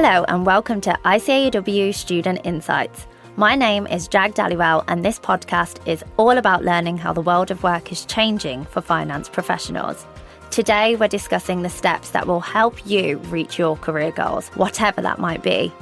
Hello and welcome to ICAEW Student Insights. My name is Jag Dhaliwal and this podcast is all about learning how the world of work is changing for finance professionals. Today we're discussing the steps that will help you reach your career goals, whatever that might be.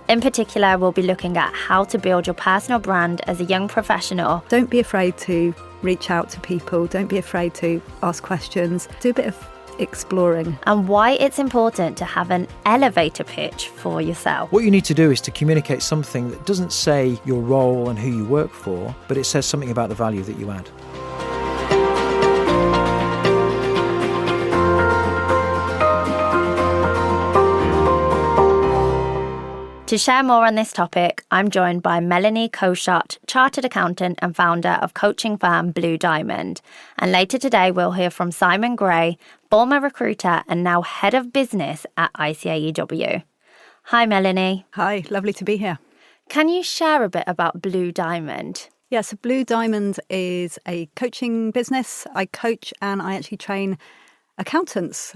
In particular, we'll be looking at how to build your personal brand as a young professional. Don't be afraid to reach out to people. Don't be afraid to ask questions. Do a bit of exploring. And why it's important to have an elevator pitch for yourself. What you need to do is to communicate something that doesn't say your role and who you work for, but it says something about the value that you add. To share more on this topic, I'm joined by Melanie Coeshott, Chartered Accountant and founder of coaching firm Blue Diamond. And later today, we'll hear from Simon Gray, former recruiter and now head of business at ICAEW. Hi, Melanie. Hi, lovely to be here. Can you share a bit about Blue Diamond? Yeah, so Blue Diamond is a coaching business. I coach and I actually train accountants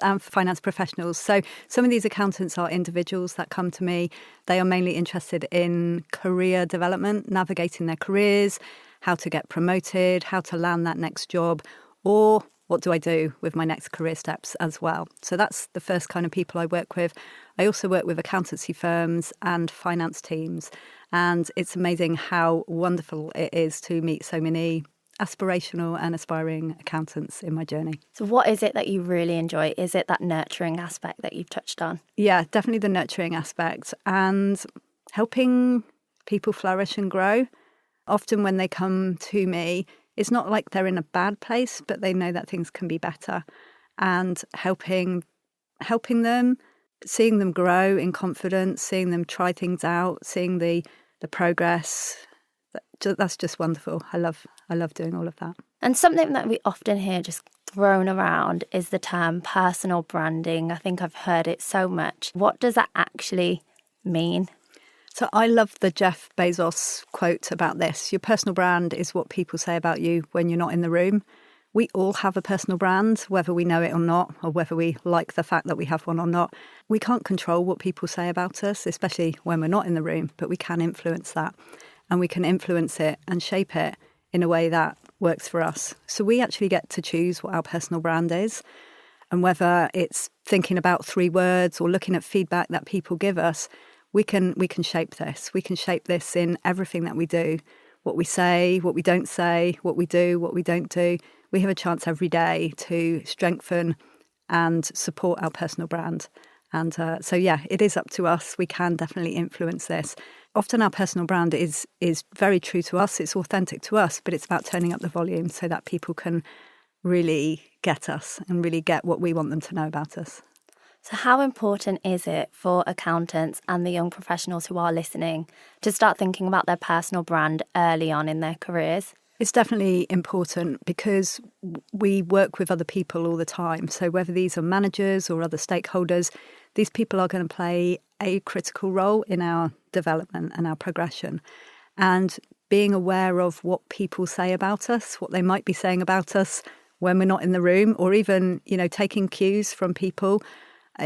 and finance professionals. So some of these accountants are individuals that come to me. They are mainly interested in career development, navigating their careers, how to get promoted, how to land that next job, or what do I do with my next career steps as well. So that's the first kind of people I work with. I also work with accountancy firms and finance teams. And it's amazing how wonderful it is to meet so many aspirational and aspiring accountants in my journey. So what is it that you really enjoy? Is it that nurturing aspect that you've touched on? Yeah, definitely the nurturing aspect and helping people flourish and grow. Often when they come to me, it's not like they're in a bad place, but they know that things can be better. And helping them, seeing them grow in confidence, seeing them try things out, seeing the progress. That's just wonderful. I love doing all of that. And something that we often hear just thrown around is the term personal branding. I think I've heard it so much. What does that actually mean? So I love the Jeff Bezos quote about this. Your personal brand is what people say about you when you're not in the room. We all have a personal brand, whether we know it or not, or whether we like the fact that we have one or not. We can't control what people say about us, especially when we're not in the room, but we can influence that. And we can influence it and shape it in a way that works for us. So we actually get to choose what our personal brand is. And whether it's thinking about 3 words or looking at feedback that people give us, we can shape this. We can shape this in everything that we do. What we say, what we don't say, what we do, what we don't do. We have a chance every day to strengthen and support our personal brand. And so, yeah, it is up to us. We can definitely influence this. Often our personal brand is very true to us. It's authentic to us, but it's about turning up the volume so that people can really get us and really get what we want them to know about us. So how important is it for accountants and the young professionals who are listening to start thinking about their personal brand early on in their careers? It's definitely important because we work with other people all the time. So whether these are managers or other stakeholders, these people are going to play a critical role in our development and our progression. And being aware of what people say about us, what they might be saying about us when we're not in the room, or even, taking cues from people,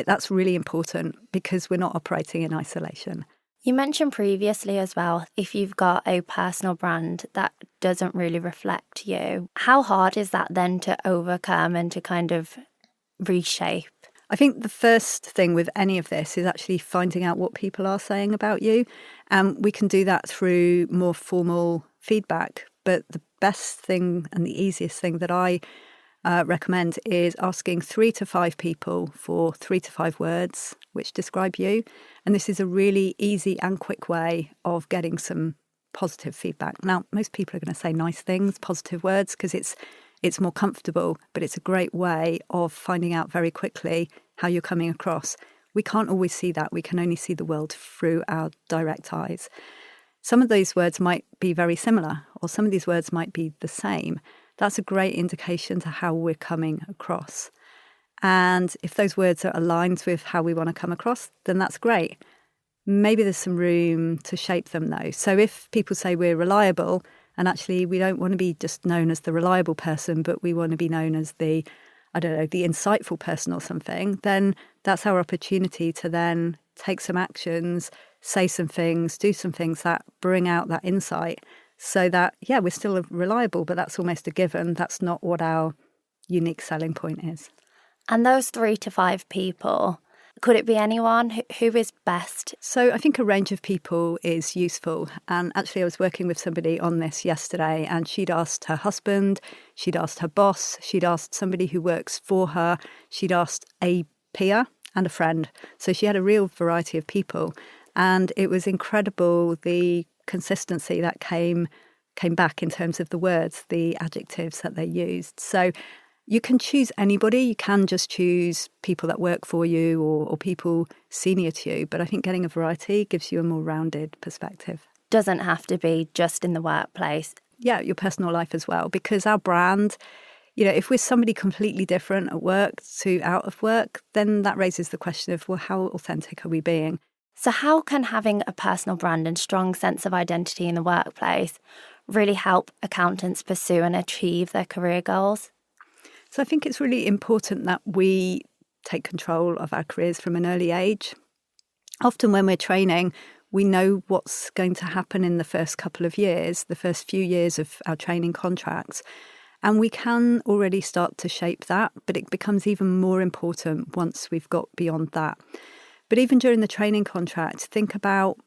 that's really important because we're not operating in isolation. You mentioned previously as well, if you've got a personal brand that doesn't really reflect you, how hard is that then to overcome and to kind of reshape? I think the first thing with any of this is actually finding out what people are saying about you. And we can do that through more formal feedback. But the best thing and the easiest thing that I recommend is asking 3 to 5 people for 3 to 5 words which describe you. And this is a really easy and quick way of getting some positive feedback. Now, most people are going to say nice things, positive words, because it's more comfortable, but it's a great way of finding out very quickly how you're coming across. We can't always see that. We can only see the world through our direct eyes. Some of these words might be very similar, or some of these words might be the same. That's a great indication to how we're coming across. And if those words are aligned with how we want to come across, then that's great. Maybe there's some room to shape them though. So if people say we're reliable, and actually we don't want to be just known as the reliable person, but we want to be known as the insightful person or something, then that's our opportunity to then take some actions, say some things, do some things that bring out that insight so that, yeah, we're still reliable, but that's almost a given. That's not what our unique selling point is. And those 3 to 5 people, could it be anyone? Who is best? So I think a range of people is useful. And actually, I was working with somebody on this yesterday, and she'd asked her husband, she'd asked her boss, she'd asked somebody who works for her, she'd asked a peer and a friend. So she had a real variety of people. And it was incredible, the consistency that came back in terms of the words, the adjectives that they used. So you can choose anybody. You can just choose people that work for you or people senior to you. But I think getting a variety gives you a more rounded perspective. Doesn't have to be just in the workplace. Yeah, your personal life as well. Because our brand, if we're somebody completely different at work to out of work, then that raises the question of, well, how authentic are we being? So how can having a personal brand and strong sense of identity in the workplace really help accountants pursue and achieve their career goals? So I think it's really important that we take control of our careers from an early age. Often when we're training, we know what's going to happen in the first couple of years, the first few years of our training contracts. And we can already start to shape that, but it becomes even more important once we've got beyond that. But even during the training contract, think about,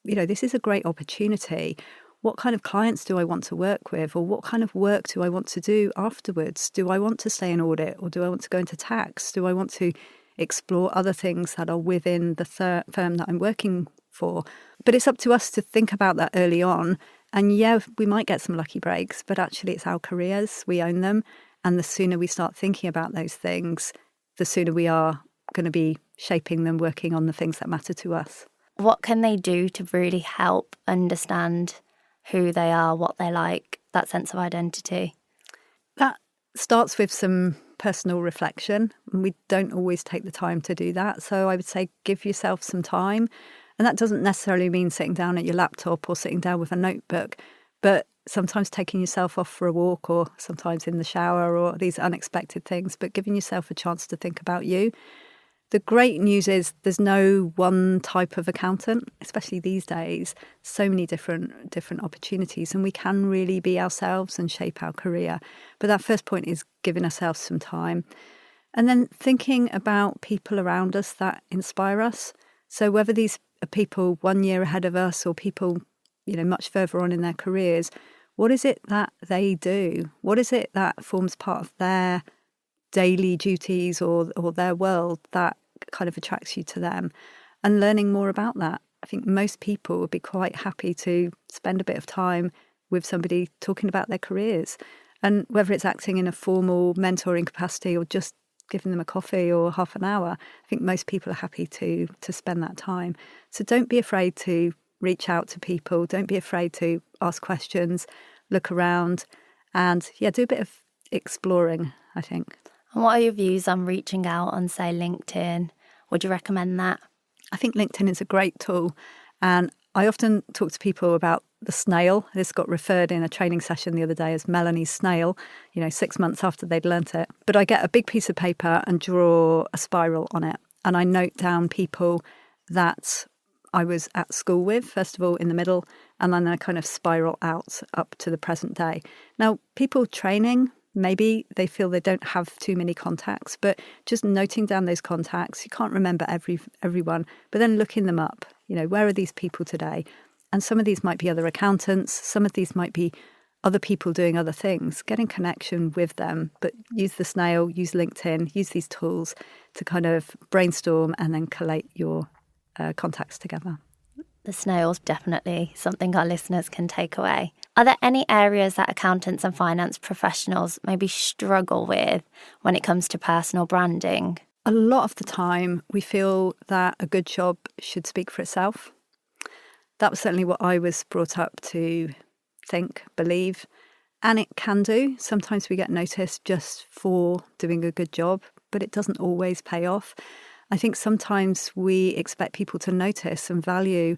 this is a great opportunity. What kind of clients do I want to work with, or what kind of work do I want to do afterwards? Do I want to stay in audit, or do I want to go into tax? Do I want to explore other things that are within the firm that I'm working for? But it's up to us to think about that early on. And yeah, we might get some lucky breaks, but actually it's our careers, we own them. And the sooner we start thinking about those things, the sooner we are going to be shaping them, working on the things that matter to us. What can they do to really help understand who they are, what they like, that sense of identity? That starts with some personal reflection, and we don't always take the time to do that. So I would say give yourself some time. And that doesn't necessarily mean sitting down at your laptop or sitting down with a notebook, but sometimes taking yourself off for a walk, or sometimes in the shower, or these unexpected things, but giving yourself a chance to think about you. The great news is there's no one type of accountant, especially these days. So many different opportunities, and we can really be ourselves and shape our career. But that first point is giving ourselves some time. And then thinking about people around us that inspire us. So whether these are people 1 year ahead of us or people, much further on in their careers, what is it that they do? What is it that forms part of their daily duties or their world that kind of attracts you to them? And learning more about that. I think most people would be quite happy to spend a bit of time with somebody talking about their careers. And whether it's acting in a formal mentoring capacity or just giving them a coffee or half an hour, I think most people are happy to spend that time. So don't be afraid to reach out to people. Don't be afraid to ask questions, look around, and do a bit of exploring, I think. And what are your views on reaching out on, say, LinkedIn? Would you recommend that? I think LinkedIn is a great tool. And I often talk to people about the snail. This got referred in a training session the other day as Melanie's snail, 6 months after they'd learnt it. But I get a big piece of paper and draw a spiral on it. And I note down people that I was at school with, first of all, in the middle, and then I kind of spiral out up to the present day. Now, people training, maybe they feel they don't have too many contacts, but just noting down those contacts, you can't remember everyone, but then looking them up, where are these people today? And some of these might be other accountants, some of these might be other people doing other things, get in connection with them, but use the snail, use LinkedIn, use these tools to kind of brainstorm and then collate your contacts together. The snail's definitely something our listeners can take away. Are there any areas that accountants and finance professionals maybe struggle with when it comes to personal branding? A lot of the time, we feel that a good job should speak for itself. That was certainly what I was brought up to think, believe, and it can do. Sometimes we get noticed just for doing a good job, but it doesn't always pay off. I think sometimes we expect people to notice and value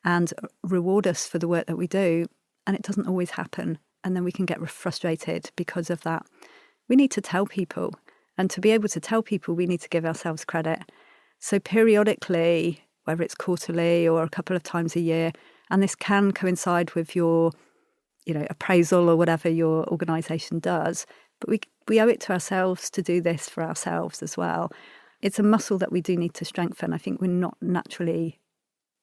and reward us for the work that we do, and it doesn't always happen. And then we can get frustrated because of that. We need to tell people, and to be able to tell people, we need to give ourselves credit. So periodically, whether it's quarterly or a couple of times a year. And this can coincide with your, appraisal or whatever your organisation does. But we owe it to ourselves to do this for ourselves as well. It's a muscle that we do need to strengthen. I think we're not naturally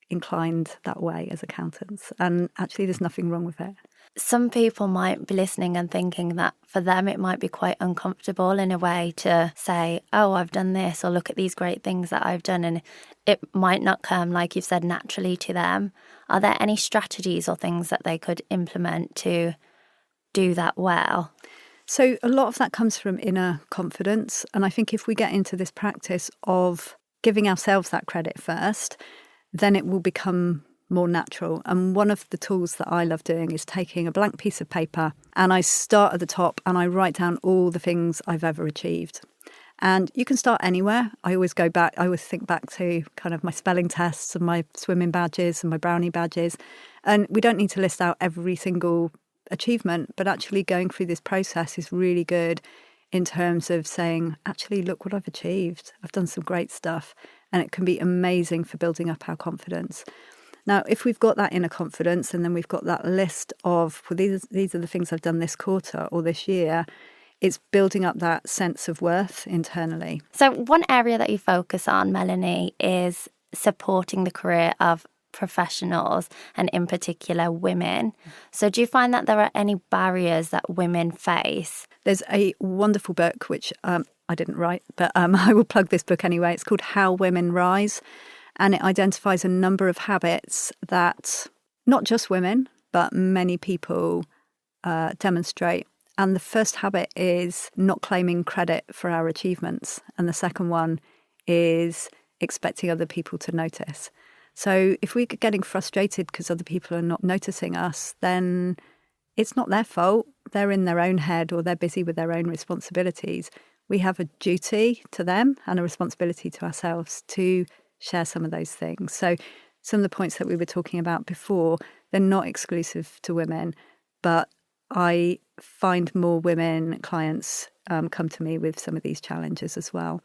inclined that way as accountants. And actually, there's nothing wrong with it. Some people might be listening and thinking that for them it might be quite uncomfortable in a way to say, oh, I've done this, or look at these great things that I've done, and it might not come, like you've said, naturally to them. Are there any strategies or things that they could implement to do that well? So a lot of that comes from inner confidence. And I think if we get into this practice of giving ourselves that credit first, then it will become more natural. And one of the tools that I love doing is taking a blank piece of paper and I start at the top and I write down all the things I've ever achieved. And you can start anywhere. I always think back to kind of my spelling tests and my swimming badges and my brownie badges. And we don't need to list out every single achievement, but actually going through this process is really good in terms of saying, actually, look what I've achieved. I've done some great stuff. And it can be amazing for building up our confidence. Now, if we've got that inner confidence and then we've got that list of, well, these are the things I've done this quarter or this year, it's building up that sense of worth internally. So one area that you focus on, Melanie, is supporting the career of professionals and in particular women. So do you find that there are any barriers that women face? There's a wonderful book, which I didn't write, but I will plug this book anyway. It's called How Women Rise. And it identifies a number of habits that not just women, but many people demonstrate. And the first habit is not claiming credit for our achievements. And the second one is expecting other people to notice. So if we're getting frustrated because other people are not noticing us, then it's not their fault. They're in their own head or they're busy with their own responsibilities. We have a duty to them and a responsibility to ourselves to share some of those things. So some of the points that we were talking about before, they're not exclusive to women, but I find more women clients come to me with some of these challenges as well.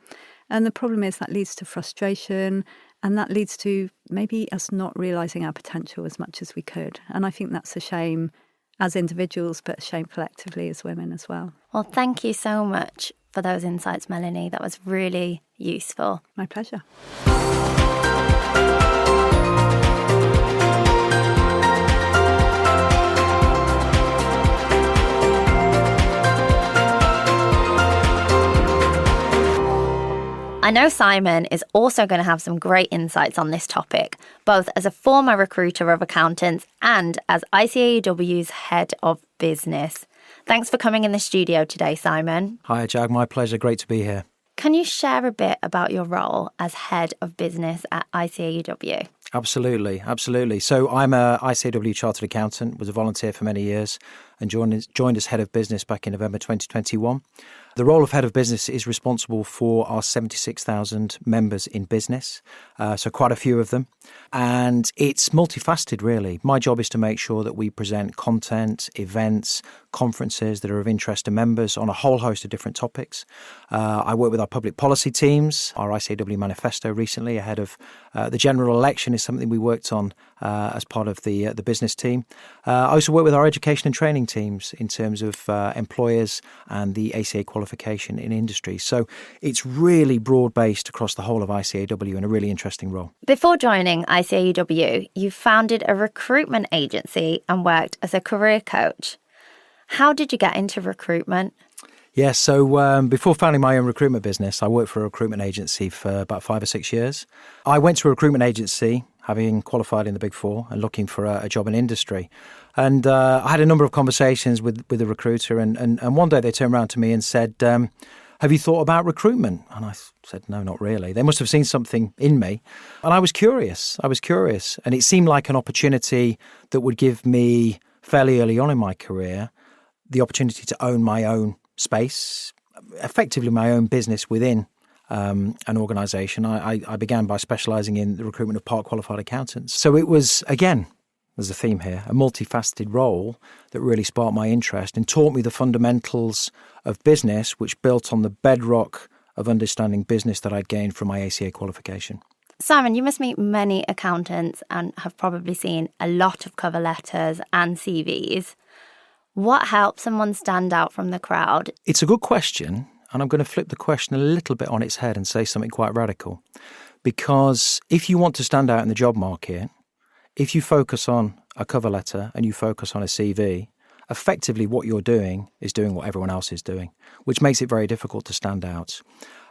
And the problem is that leads to frustration and that leads to maybe us not realising our potential as much as we could. And I think that's a shame as individuals, but a shame collectively as women as well. Well, thank you so much for those insights, Melanie. That was really useful. My pleasure. I know Simon is also going to have some great insights on this topic, both as a former recruiter of accountants and as ICAEW's head of business. Thanks for coming in the studio today, Simon. Hi, Jag. My pleasure. Great to be here. Can you share a bit about your role as head of business at ICAEW? Absolutely. So I'm a ICAEW chartered accountant, was a volunteer for many years and joined as head of business back in November 2021. The role of head of business is responsible for our 76,000 members in business, so quite a few of them. And it's multifaceted, really. My job is to make sure that we present content, events, conferences that are of interest to members on a whole host of different topics. I work with our public policy teams. Our ICAEW manifesto recently ahead of the general election is something we worked on as part of the business team. I also work with our education and training teams in terms of employers and the ACA qualification in industry. So it's really broad-based across the whole of ICAEW and a really interesting role. Before joining ICAEW, you founded a recruitment agency and worked as a career coach. How did you get into recruitment? Yeah, so before founding my own recruitment business, I worked for a recruitment agency for about 5 or 6 years. I went to a recruitment agency, having qualified in the Big Four and looking for a job in industry. And I had a number of conversations with the recruiter. And one day they turned around to me and said, have you thought about recruitment? And I said, no, not really. They must have seen something in me. And I was curious. And it seemed like an opportunity that would give me, fairly early on in my career, the opportunity to own my own space, effectively my own business within an organisation. I began by specialising in the recruitment of part qualified accountants. So it was, again, there's a theme here, a multifaceted role that really sparked my interest and taught me the fundamentals of business, which built on the bedrock of understanding business that I'd gained from my ACA qualification. Simon, you must meet many accountants and have probably seen a lot of cover letters and CVs. What helps someone stand out from the crowd? It's a good question, and I'm going to flip the question a little bit on its head and say something quite radical. Because if you want to stand out in the job market, if you focus on a cover letter and you focus on a CV, effectively what you're doing is doing what everyone else is doing, which makes it very difficult to stand out.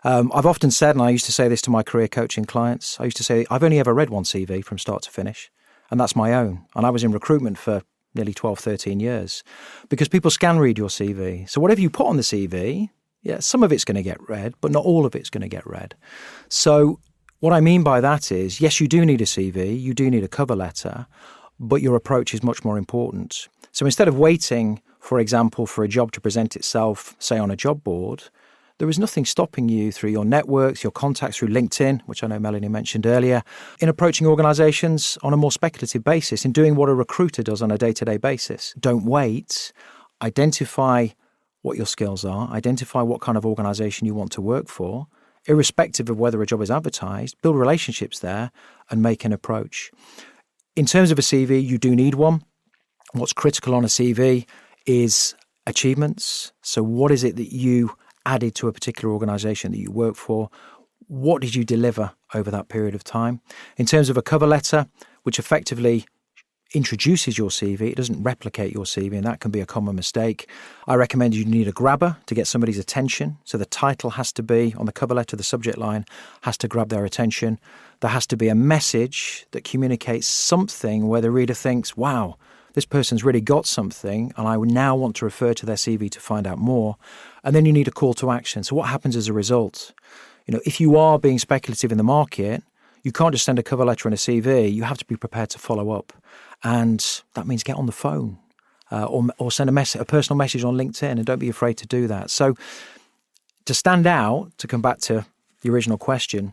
I've often said, and I used to say this to my career coaching clients, I used to say, I've only ever read one CV from start to finish, and that's my own. And I was in recruitment for nearly 12, 13 years, because people scan read your CV. So whatever you put on the CV, yeah, some of it's going to get read, but not all of it's going to get read. So what I mean by that is, yes, you do need a CV, you do need a cover letter, but your approach is much more important. So instead of waiting, for example, for a job to present itself, say on a job board, there is nothing stopping you through your networks, your contacts through LinkedIn, which I know Melanie mentioned earlier, in approaching organisations on a more speculative basis, in doing what a recruiter does on a day-to-day basis. Don't wait. Identify what your skills are. Identify what kind of organisation you want to work for, irrespective of whether a job is advertised. Build relationships there and make an approach. In terms of a CV, you do need one. What's critical on a CV is achievements. So what is it that you added to a particular organisation that you work for? What did you deliver over that period of time? In terms of a cover letter, which effectively introduces your CV, it doesn't replicate your CV, and that can be a common mistake. I recommend you need a grabber to get somebody's attention. So the title has to be, on the cover letter, the subject line has to grab their attention. There has to be a message that communicates something where the reader thinks, wow, this person's really got something, and I would now want to refer to their CV to find out more. And then you need a call to action. So what happens as a result? If you are being speculative in the market, you can't just send a cover letter and a CV. You have to be prepared to follow up. And that means get on the phone or send a personal message on LinkedIn, and don't be afraid to do that. So to stand out, to come back to the original question,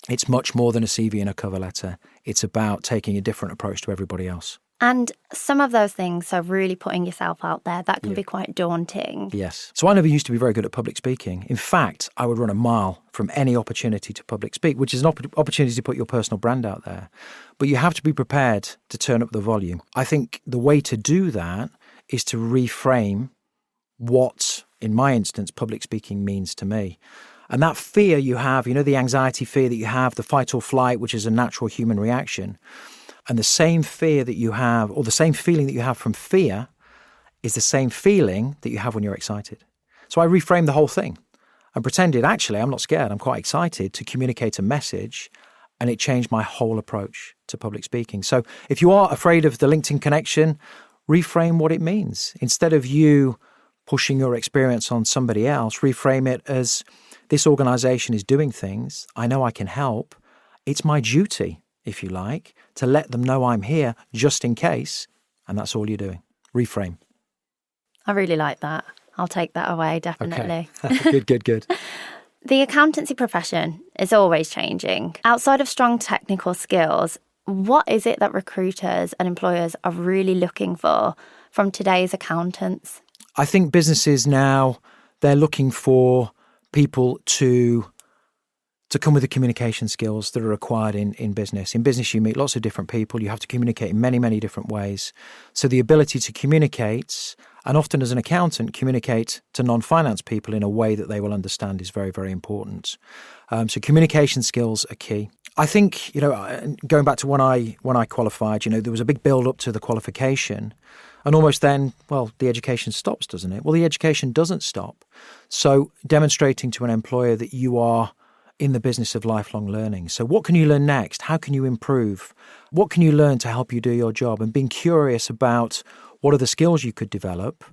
it's much more than a CV and a cover letter. It's about taking a different approach to everybody else. And some of those things, so really putting yourself out there, that can be quite daunting. Yes. So I never used to be very good at public speaking. In fact, I would run a mile from any opportunity to public speak, which is an opportunity to put your personal brand out there. But you have to be prepared to turn up the volume. I think the way to do that is to reframe what, in my instance, public speaking means to me. And that fear you have, the anxiety fear that you have, the fight or flight, which is a natural human reaction. And the same fear that you have, or the same feeling that you have from fear, is the same feeling that you have when you're excited. So I reframed the whole thing and pretended, actually, I'm not scared. I'm quite excited to communicate a message. And it changed my whole approach to public speaking. So if you are afraid of the LinkedIn connection, reframe what it means. Instead of you pushing your experience on somebody else, reframe it as, this organisation is doing things. I know I can help. It's my duty, if you like, to let them know I'm here just in case. And that's all you're doing. Reframe. I really like that. I'll take that away, definitely. Okay. Good. The accountancy profession is always changing. Outside of strong technical skills, what is it that recruiters and employers are really looking for from today's accountants? I think businesses now, they're looking for people to come with the communication skills that are required in business. In business, you meet lots of different people. You have to communicate in many, many different ways. So the ability to communicate, and often as an accountant, communicate to non-finance people in a way that they will understand is very, very important. So communication skills are key. I think, going back to when I qualified, there was a big build up to the qualification. And almost then, the education stops, doesn't it? Well, the education doesn't stop. So demonstrating to an employer that you are in the business of lifelong learning. So what can you learn next? How can you improve? What can you learn to help you do your job? And being curious about what are the skills you could develop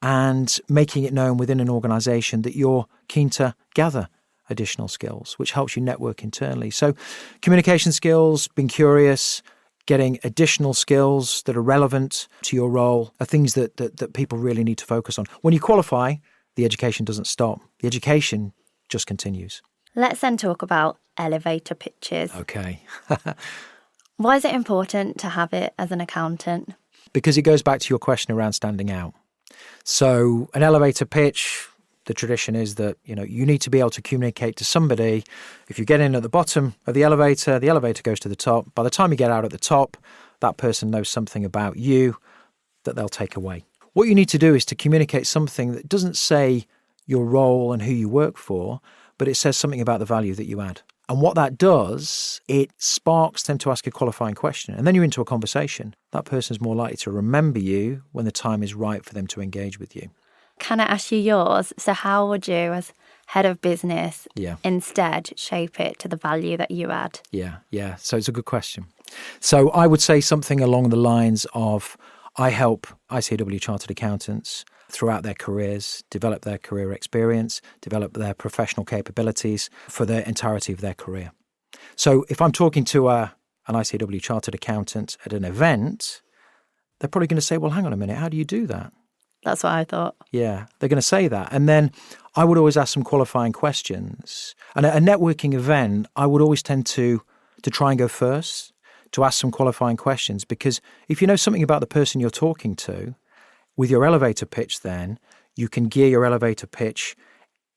and making it known within an organisation that you're keen to gather additional skills, which helps you network internally. So communication skills, being curious, getting additional skills that are relevant to your role are things that people really need to focus on. When you qualify, the education doesn't stop. The education just continues. Let's then talk about elevator pitches. Okay. Why is it important to have it as an accountant? Because it goes back to your question around standing out. So an elevator pitch, the tradition is that, you need to be able to communicate to somebody. If you get in at the bottom of the elevator goes to the top. By the time you get out at the top, that person knows something about you that they'll take away. What you need to do is to communicate something that doesn't say your role and who you work for, but it says something about the value that you add. And what that does, it sparks them to ask a qualifying question. And then you're into a conversation. That person's more likely to remember you when the time is right for them to engage with you. Can I ask you yours? So how would you, as head of business, instead shape it to the value that you add? Yeah. So it's a good question. So I would say something along the lines of, I help ICAEW chartered accountants throughout their careers, develop their career experience, develop their professional capabilities for the entirety of their career. So if I'm talking to an ICAEW chartered accountant at an event, they're probably going to say, well, hang on a minute, how do you do that? That's what I thought. Yeah, they're going to say that. And then I would always ask some qualifying questions. And at a networking event, I would always tend to try and go first, to ask some qualifying questions. Because if you know something about the person you're talking to, with your elevator pitch then, you can gear your elevator pitch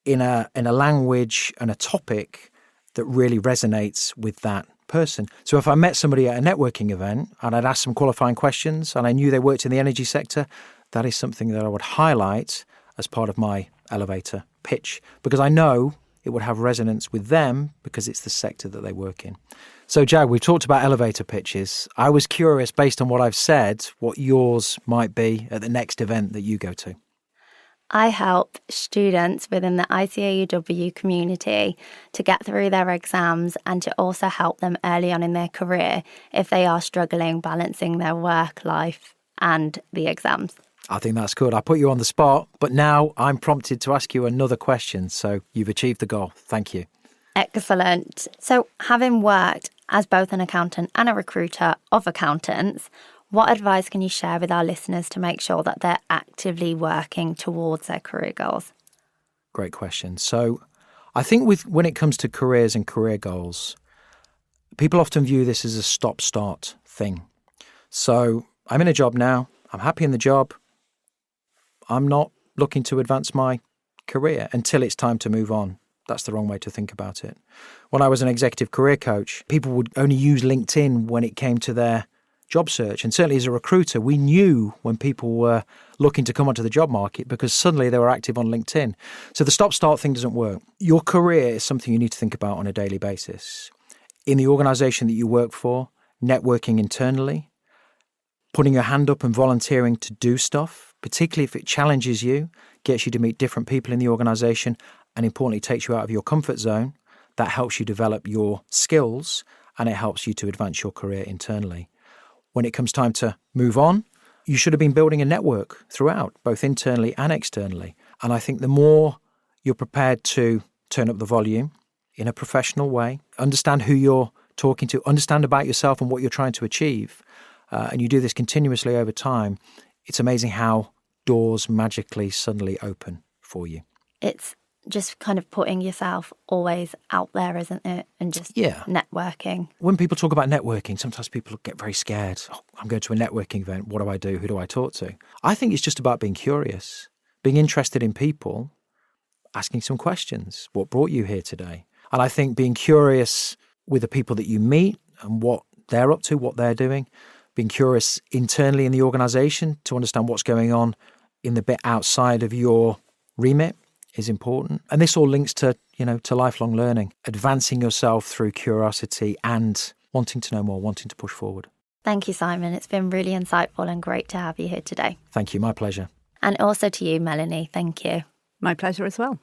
in a language and a topic that really resonates with that person. So if I met somebody at a networking event and I'd asked some qualifying questions and I knew they worked in the energy sector, that is something that I would highlight as part of my elevator pitch, because I know it would have resonance with them because it's the sector that they work in. So, Jag, we've talked about elevator pitches. I was curious, based on what I've said, what yours might be at the next event that you go to. I help students within the ICAEW community to get through their exams and to also help them early on in their career if they are struggling balancing their work life and the exams. I think that's good. I put you on the spot, but now I'm prompted to ask you another question. So you've achieved the goal. Thank you. Excellent. So having worked as both an accountant and a recruiter of accountants, what advice can you share with our listeners to make sure that they're actively working towards their career goals? Great question. So I think when it comes to careers and career goals, people often view this as a stop-start thing. So I'm in a job now. I'm happy in the job. I'm not looking to advance my career until it's time to move on. That's the wrong way to think about it. When I was an executive career coach, people would only use LinkedIn when it came to their job search. And certainly as a recruiter, we knew when people were looking to come onto the job market because suddenly they were active on LinkedIn. So the stop-start thing doesn't work. Your career is something you need to think about on a daily basis. In the organisation that you work for, networking internally, putting your hand up and volunteering to do stuff, particularly if it challenges you, gets you to meet different people in the organisation, and importantly takes you out of your comfort zone, that helps you develop your skills and it helps you to advance your career internally. When it comes time to move on, you should have been building a network throughout, both internally and externally. And I think the more you're prepared to turn up the volume in a professional way, understand who you're talking to, understand about yourself and what you're trying to achieve, and you do this continuously over time, it's amazing how doors magically suddenly open for you. It's just kind of putting yourself always out there, isn't it? And just networking. When people talk about networking, sometimes people get very scared. Oh, I'm going to a networking event. What do I do? Who do I talk to? I think it's just about being curious, being interested in people, asking some questions. What brought you here today? And I think being curious with the people that you meet and what they're up to, what they're doing, being curious internally in the organisation to understand what's going on in the bit outside of your remit is important. And this all links to lifelong learning, advancing yourself through curiosity and wanting to know more, wanting to push forward. Thank you, Simon. It's been really insightful and great to have you here today. Thank you. My pleasure. And also to you, Melanie. Thank you. My pleasure as well.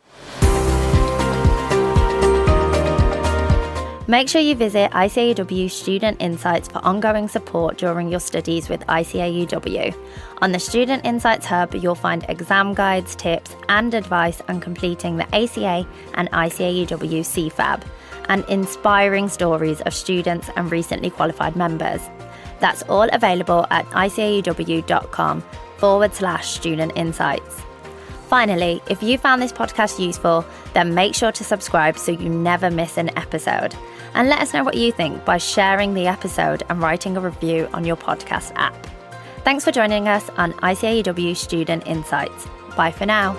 Make sure you visit ICAEW Student Insights for ongoing support during your studies with ICAEW. On the Student Insights Hub, you'll find exam guides, tips, and advice on completing the ACA and ICAEW CFAB, and inspiring stories of students and recently qualified members. That's all available at icaew.com/student insights. Finally, if you found this podcast useful, then make sure to subscribe so you never miss an episode. And let us know what you think by sharing the episode and writing a review on your podcast app. Thanks for joining us on ICAEW Student Insights. Bye for now.